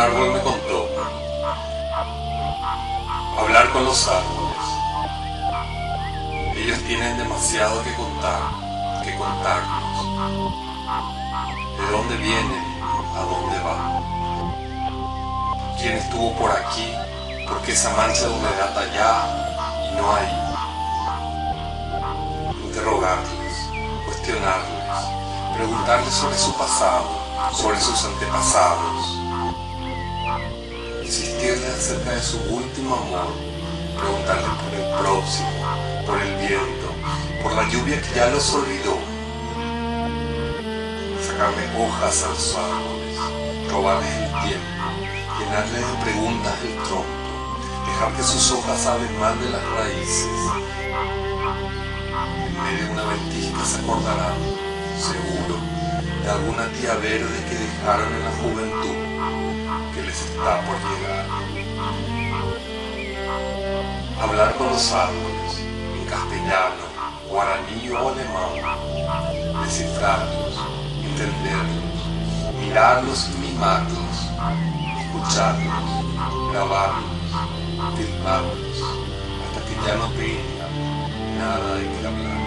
árbol me contó. Hablar con los árboles. Ellos tienen demasiado que contar, que contarnos. ¿De dónde vienen? ¿A dónde van? ¿Quién estuvo por aquí? ¿Por qué esa mancha de humedad allá y no ahí? Interrogarles, cuestionarles, preguntarles sobre su pasado, sobre sus antepasados. Insistirles acerca de su último amor, preguntarles por el próximo, por el viento, por la lluvia que ya los olvidó. Sacarle hojas a los árboles, robarles el tiempo, llenarles de preguntas el tronco, dejar que sus hojas hablen mal de las raíces. En medio de una ventisca se acordarán, seguro, de alguna tía verde que dejaron en la juventud, que les está por llegar. Hablar con los árboles, en castellano, guaraní o alemán, descifrarlos, entenderlos, mirarlos y mimarlos, escucharlos, grabarlos, filmarlos, hasta que ya no tengan nada de qué hablar.